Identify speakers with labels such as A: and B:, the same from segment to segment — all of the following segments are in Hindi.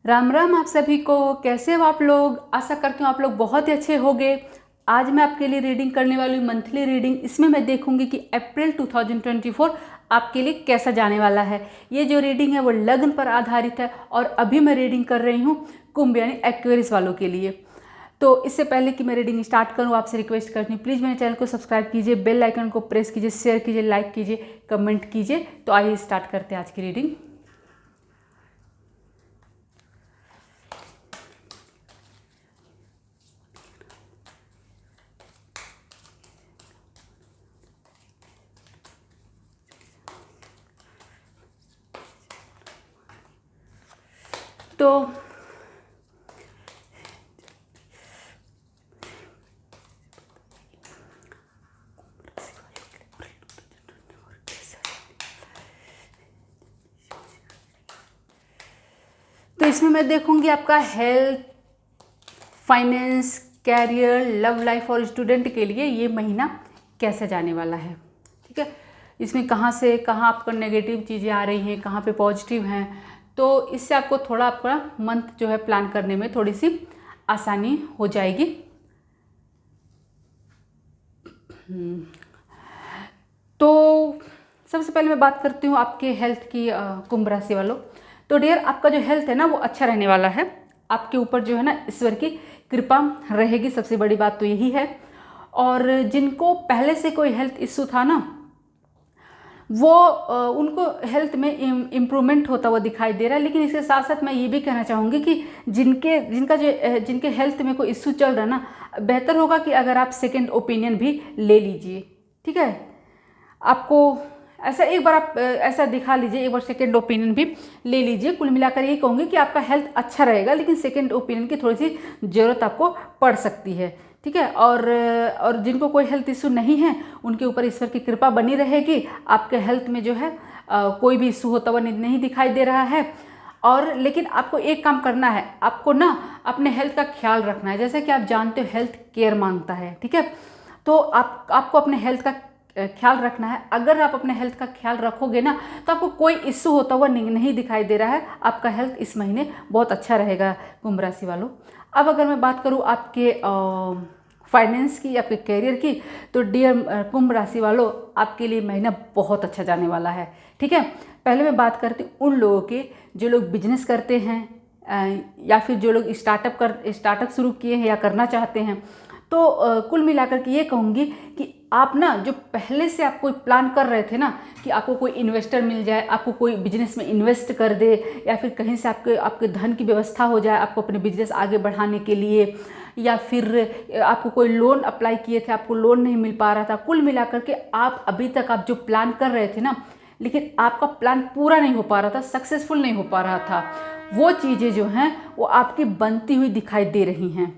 A: राम राम आप सभी को। कैसे हो आप लोग? आशा करती हूँ आप लोग बहुत ही अच्छे होंगे। आज मैं आपके लिए रीडिंग करने वाली हूँ, मंथली रीडिंग। इसमें मैं देखूंगी कि अप्रैल 2024 आपके लिए कैसा जाने वाला है। ये जो रीडिंग है वो लग्न पर आधारित है और अभी मैं रीडिंग कर रही हूँ कुंभ यानी एक्वेरियस वालों के लिए। तो इससे पहले कि मैं रीडिंग स्टार्ट करूँ, आपसे रिक्वेस्ट करती हूँ प्लीज़ मेरे चैनल को सब्सक्राइब कीजिए, बेल आइकन को प्रेस कीजिए, शेयर कीजिए, लाइक कीजिए, कमेंट कीजिए। तो आइए स्टार्ट करते हैं आज की रीडिंग। तो इसमें मैं देखूंगी आपका health, finance, career, love life और स्टूडेंट के लिए ये महीना कैसे जाने वाला है। ठीक है, इसमें कहाँ से कहाँ आपको नेगेटिव चीज़ें आ रही हैं, कहाँ पे पॉजिटिव हैं। तो इससे आपको थोड़ा आपका मंथ जो है प्लान करने में थोड़ी सी आसानी हो जाएगी। तो सबसे पहले मैं बात करती हूँ आपके हेल्थ की, कुंभ राशि वालों। तो डियर, आपका जो हेल्थ है ना वो अच्छा रहने वाला है। आपके ऊपर जो है ना ईश्वर की कृपा रहेगी, सबसे बड़ी बात तो यही है। और जिनको पहले से कोई हेल्थ इश्यू था ना, वो उनको हेल्थ में इम्प्रूवमेंट होता हुआ दिखाई दे रहा है। लेकिन इसके साथ साथ मैं ये भी कहना चाहूँगी कि जिनके हेल्थ में कोई इश्यू चल रहा है ना, बेहतर होगा कि अगर आप सेकेंड ओपिनियन भी ले लीजिए। ठीक है, आपको ऐसा एक बार आप ऐसा दिखा लीजिए, एक बार सेकेंड ओपिनियन भी ले लीजिए। कुल मिलाकर ये कहूँगी कि आपका हेल्थ अच्छा रहेगा, लेकिन सेकेंड ओपिनियन की थोड़ी सी ज़रूरत आपको पड़ सकती है। ठीक है, और जिनको कोई हेल्थ इशू नहीं है उनके ऊपर ईश्वर की कृपा बनी रहेगी। आपके हेल्थ में जो है कोई भी इशू होता हुआ नहीं दिखाई दे रहा है। और लेकिन आपको एक काम करना है, आपको ना अपने हेल्थ का ख्याल रखना है। जैसे कि आप जानते हो हेल्थ केयर मांगता है। ठीक है, तो आपको अपने हेल्थ का ख्याल रखना है। अगर आप अपने हेल्थ का ख्याल रखोगे ना तो आपको कोई इश्यू होता हुआ नहीं दिखाई दे रहा है। आपका हेल्थ इस महीने बहुत अच्छा रहेगा कुंभ राशि वालों। अब अगर मैं बात करूँ आपके फाइनेंस की, आपके करियर की, तो डियर कुंभ राशि वालों, आपके लिए महीना बहुत अच्छा जाने वाला है। ठीक है, पहले मैं बात करती हूँ उन लोगों के जो लोग बिजनेस करते हैं या फिर जो लोग स्टार्टअप शुरू किए हैं या करना चाहते हैं। तो कुल मिलाकर के ये कहूँगी कि आप ना जो पहले से आप कोई प्लान कर रहे थे ना कि आपको कोई इन्वेस्टर मिल जाए, आपको कोई बिजनेस में इन्वेस्ट कर दे, या फिर कहीं से आपके धन की व्यवस्था हो जाए आपको अपने बिजनेस आगे बढ़ाने के लिए, या फिर आपको कोई लोन अप्लाई किए थे, आपको लोन नहीं मिल पा रहा था। कुल मिलाकर के आप अभी तक आप जो प्लान कर रहे थे ना, लेकिन आपका प्लान पूरा नहीं हो पा रहा था, सक्सेसफुल नहीं हो पा रहा था, वो चीज़ें जो हैं वो आपकी बनती हुई दिखाई दे रही हैं।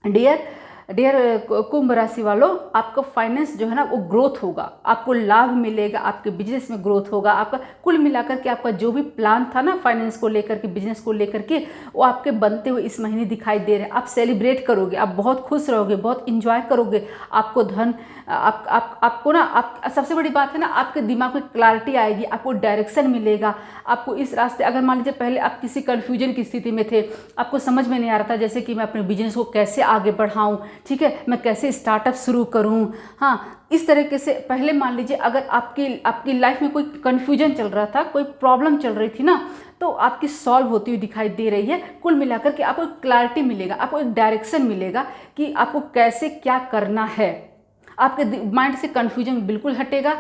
A: डियर कुंभ राशि वालों, आपका फाइनेंस जो है ना वो ग्रोथ होगा, आपको लाभ मिलेगा, आपके बिजनेस में ग्रोथ होगा। आपका कुल मिलाकर के आपका जो भी प्लान था ना फाइनेंस को लेकर के, बिजनेस को लेकर के, वो आपके बनते हुए इस महीने दिखाई दे रहे हैं। आप सेलिब्रेट करोगे, आप बहुत खुश रहोगे, बहुत इंजॉय करोगे। आपको धन आपको ना, आप सबसे बड़ी बात है ना, आपके दिमाग में क्लैरिटी आएगी, आपको डायरेक्शन मिलेगा। आपको इस रास्ते, अगर मान लीजिए पहले आप किसी कन्फ्यूजन की स्थिति में थे, आपको समझ में नहीं आ रहा था जैसे कि मैं अपने बिजनेस को कैसे आगे बढ़ाऊं, ठीक है, मैं कैसे स्टार्टअप शुरू करूं, हाँ, इस तरीके से पहले मान लीजिए अगर आपकी लाइफ में कोई कन्फ्यूजन चल रहा था, कोई प्रॉब्लम चल रही थी ना, तो आपकी सॉल्व होती हुई दिखाई दे रही है। कुल मिलाकर के आपको एक क्लैरिटी मिलेगा, आपको एक डायरेक्शन मिलेगा कि आपको कैसे क्या करना है। आपके माइंड से कन्फ्यूजन बिल्कुल हटेगा।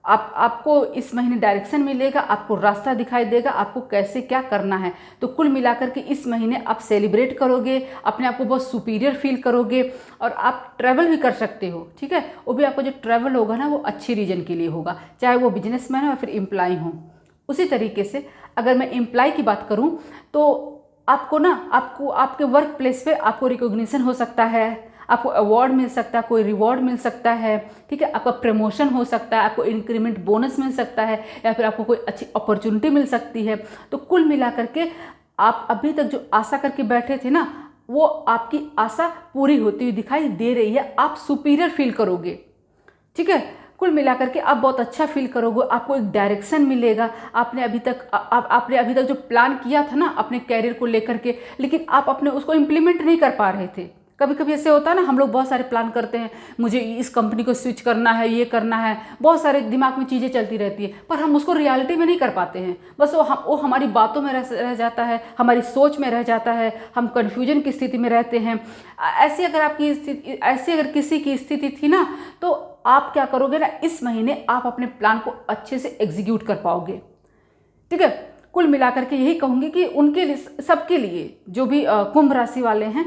A: आपको इस महीने डायरेक्शन मिलेगा, आपको रास्ता दिखाई देगा, आपको कैसे क्या करना है। तो कुल मिलाकर के इस महीने आप सेलिब्रेट करोगे, अपने आप को बहुत सुपीरियर फील करोगे, और आप ट्रैवल भी कर सकते हो। ठीक है, वो भी आपको जो ट्रैवल होगा ना वो अच्छी रीजन के लिए होगा, चाहे वो बिजनेसमैन हो या फिर एम्प्लॉय हो। उसी तरीके से अगर मैं एम्प्लॉय की बात करूं तो आपको ना, आपको आपके वर्क प्लेस पे आपको रिकॉग्निशन हो सकता है, आपको अवार्ड मिल सकता है, कोई रिवॉर्ड मिल सकता है। ठीक है, आपका प्रमोशन हो सकता है, आपको इंक्रीमेंट बोनस मिल सकता है, या फिर आपको कोई अच्छी अपॉर्चुनिटी मिल सकती है। तो कुल मिलाकर के आप अभी तक जो आशा करके बैठे थे ना, वो आपकी आशा पूरी होती हुई दिखाई दे रही है। आप सुपीरियर फील करोगे। ठीक है, कुल मिलाकर के आप बहुत अच्छा फील करोगे, आपको एक डायरेक्शन मिलेगा। आपने अभी तक जो प्लान किया था ना अपने कैरियर को लेकर के, लेकिन आप अपने उसको इम्प्लीमेंट नहीं कर पा रहे थे। कभी कभी ऐसे होता है ना, हम लोग बहुत सारे प्लान करते हैं, मुझे इस कंपनी को स्विच करना है, ये करना है, बहुत सारे दिमाग में चीज़ें चलती रहती है, पर हम उसको रियलिटी में नहीं कर पाते हैं। बस वो हमारी बातों में रह जाता है, हमारी सोच में रह जाता है, हम कन्फ्यूजन की स्थिति में रहते हैं। ऐसी अगर किसी की स्थिति थी ना, तो आप क्या करोगे ना, इस महीने आप अपने प्लान को अच्छे से एग्जीक्यूट कर पाओगे। ठीक है, कुल मिलाकर के यही कहूँगी कि उनके लिए, सबके लिए, जो भी कुंभ राशि वाले हैं,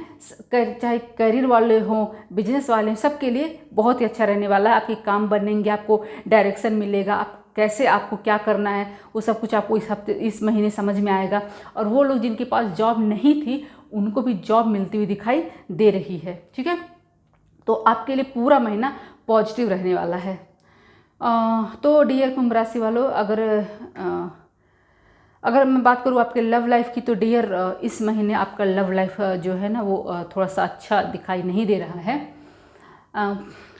A: चाहे करियर वाले हों, बिजनेस वाले हों, सबके लिए बहुत ही अच्छा रहने वाला है। आपके काम बनेंगे, आपको डायरेक्शन मिलेगा, आप कैसे, आपको क्या करना है, वो सब कुछ आपको इस महीने समझ में आएगा। और वो लोग जिनके पास जॉब नहीं थी, उनको भी जॉब मिलती हुई दिखाई दे रही है। ठीक है, तो आपके लिए पूरा महीना पॉजिटिव रहने वाला है। तो डियर कुंभ राशि वालों, अगर मैं बात करूँ आपके लव लाइफ की, तो डियर इस महीने आपका लव लाइफ जो है ना, वो थोड़ा सा अच्छा दिखाई नहीं दे रहा है।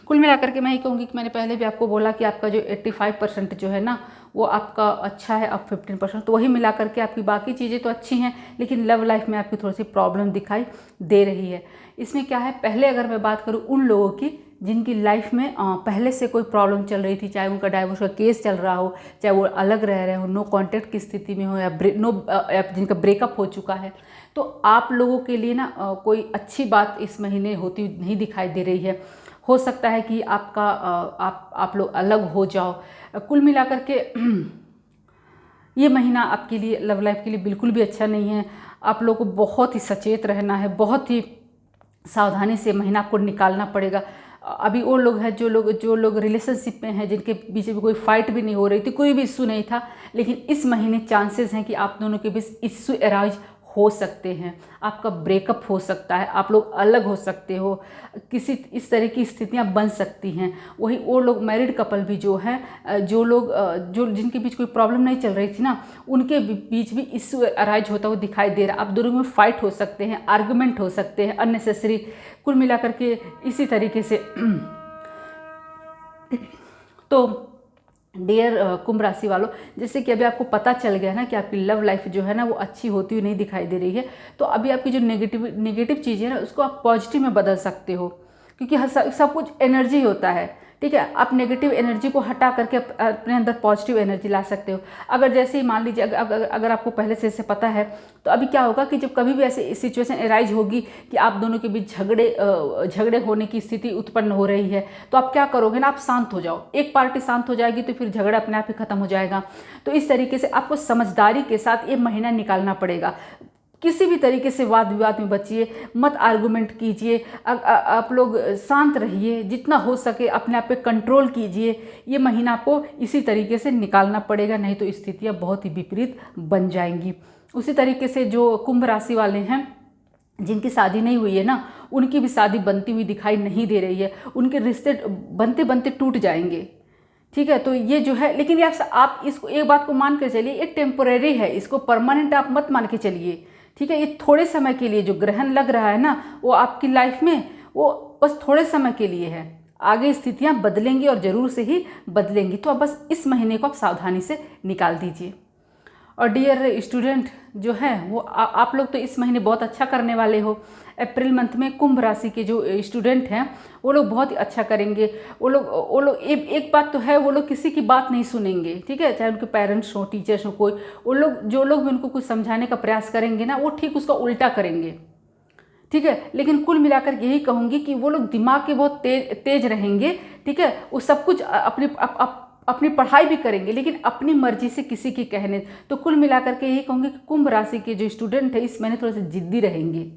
A: कुल मिलाकर के मैं ये कहूँगी कि मैंने पहले भी आपको बोला कि आपका जो 85% जो है ना, वो आपका अच्छा है, अब 15%, तो वही मिला करके आपकी बाकी चीज़ें तो अच्छी हैं, लेकिन लव लाइफ में आपकी थोड़ी सी प्रॉब्लम दिखाई दे रही है। इसमें क्या है, पहले अगर मैं बात करूँ उन लोगों की जिनकी लाइफ में पहले से कोई प्रॉब्लम चल रही थी, चाहे उनका डाइवोर्स का केस चल रहा हो, चाहे वो अलग रह रहे हो, नो कॉन्टैक्ट की स्थिति में हो, या जिनका ब्रेकअप हो चुका है, तो आप लोगों के लिए ना कोई अच्छी बात इस महीने होती नहीं दिखाई दे रही है। हो सकता है कि आप लोग अलग हो जाओ। कुल मिलाकर के ये महीना आपके लिए, लव लाइफ के लिए बिल्कुल भी अच्छा नहीं है। आप लोगों को बहुत ही सचेत रहना है, बहुत ही सावधानी से महीना आपको निकालना पड़ेगा। अभी वो लोग हैं जो लोग रिलेशनशिप में हैं, जिनके बीच में कोई फाइट भी नहीं हो रही थी, कोई भी इशू नहीं था, लेकिन इस महीने चांसेस हैं कि आप दोनों के बीच इशू अराइज हो सकते हैं, आपका ब्रेकअप हो सकता है, आप लोग अलग हो सकते हो, किसी इस तरह की स्थितियां बन सकती हैं। वही वो लोग मैरिड कपल भी जो हैं, जो जिनके बीच कोई प्रॉब्लम नहीं चल रही थी ना, उनके बीच भी इशू अराइज होता हुआ दिखाई दे रहा है। आप दोनों में फाइट हो सकते हैं, आर्गुमेंट हो सकते हैं अननेसेसरी। कुल मिलाकर के इसी तरीके से तो डियर कुंभ राशि वालों, जैसे कि अभी आपको पता चल गया ना कि आपकी लव लाइफ जो है ना, वो अच्छी होती हुई नहीं दिखाई दे रही है, तो अभी आपकी जो नेगेटिव चीज़ें हैं ना, उसको आप पॉजिटिव में बदल सकते हो, क्योंकि सब कुछ एनर्जी होता है। ठीक है, आप नेगेटिव एनर्जी को हटा करके अपने अंदर पॉजिटिव एनर्जी ला सकते हो। अगर जैसे ही मान लीजिए, अगर आपको पहले से इसे पता है, तो अभी क्या होगा कि जब कभी भी ऐसी सिचुएशन अराइज होगी कि आप दोनों के बीच झगड़े होने की स्थिति उत्पन्न हो रही है, तो आप क्या करोगे ना, आप शांत हो जाओ। एक पार्टी शांत हो जाएगी तो फिर झगड़ा अपने आप ही खत्म हो जाएगा। तो इस तरीके से आपको समझदारी के साथ ये महीना निकालना पड़ेगा। किसी भी तरीके से वाद विवाद में बचिए, मत आर्गुमेंट कीजिए, आप लोग शांत रहिए, जितना हो सके अपने आप पे कंट्रोल कीजिए। ये महीना आपको इसी तरीके से निकालना पड़ेगा, नहीं तो स्थितियाँ बहुत ही विपरीत बन जाएंगी। उसी तरीके से जो कुंभ राशि वाले हैं, जिनकी शादी नहीं हुई है ना, उनकी भी शादी बनती हुई दिखाई नहीं दे रही है, उनके रिश्ते बनते बनते टूट जाएंगे। ठीक है, तो ये जो है, लेकिन आप इसको एक बात को मान कर चलिए, ये टेम्पोरेरी है, इसको परमानेंट आप मत मान के चलिए। ठीक है, ये थोड़े समय के लिए जो ग्रहण लग रहा है ना, वो आपकी लाइफ में वो बस थोड़े समय के लिए है। आगे स्थितियां बदलेंगी और ज़रूर से ही बदलेंगी, तो अब बस इस महीने को आप सावधानी से निकाल दीजिए। और डियर स्टूडेंट जो हैं, वो आप लोग तो इस महीने बहुत अच्छा करने वाले हो। अप्रैल मंथ में कुंभ राशि के जो स्टूडेंट हैं, वो लोग बहुत ही अच्छा करेंगे। वो लोग एक बात तो है, वो लोग किसी की बात नहीं सुनेंगे। ठीक है, चाहे उनके पेरेंट्स हो, टीचर्स हो, कोई, जो लोग भी उनको कुछ समझाने का प्रयास करेंगे ना, वो ठीक उसका उल्टा करेंगे। ठीक है, लेकिन कुल मिलाकर यही कहूँगी कि वो लोग दिमाग के बहुत तेज रहेंगे। ठीक है, वो सब कुछ अपनी पढ़ाई भी करेंगे, लेकिन अपनी मर्जी से, किसी के कहने। तो कुल मिलाकर के यही कहूँगी कि कुंभ राशि के जो स्टूडेंट है, इस महीने थोड़े से जिद्दी रहेंगे।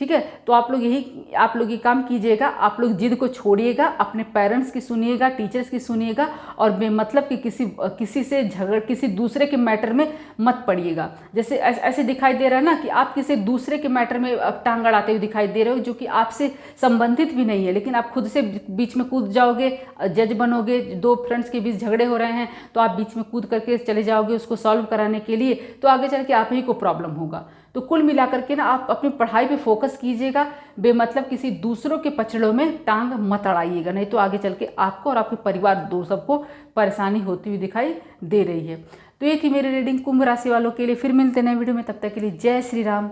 A: ठीक है, तो आप लोग ये काम कीजिएगा, आप लोग जिद को छोड़िएगा, अपने पेरेंट्स की सुनिएगा, टीचर्स की सुनिएगा, और बेमतलब कि किसी से किसी दूसरे के मैटर में मत पड़िएगा। जैसे ऐसे दिखाई दे रहा है ना कि आप किसी दूसरे के मैटर में टांग अड़ाते हुए दिखाई दे रहे हो, जो कि आपसे संबंधित भी नहीं है, लेकिन आप खुद से बीच में कूद जाओगे, जज बनोगे। दो फ्रेंड्स के बीच झगड़े हो रहे हैं, तो आप बीच में कूद करके चले जाओगे उसको सॉल्व कराने के लिए, तो आगे चल के आप ही को प्रॉब्लम होगा। तो कुल मिलाकर के ना आप अपनी पढ़ाई पे फोकस कीजिएगा, बेमतलब किसी दूसरों के पचड़ों में टांग मत अड़ाइएगा, नहीं तो आगे चल के आपको और आपके परिवार दो सबको परेशानी होती हुई दिखाई दे रही है। तो ये थी मेरी रीडिंग कुंभ राशि वालों के लिए। फिर मिलते हैं नए वीडियो में, तब तक के लिए जय श्री राम।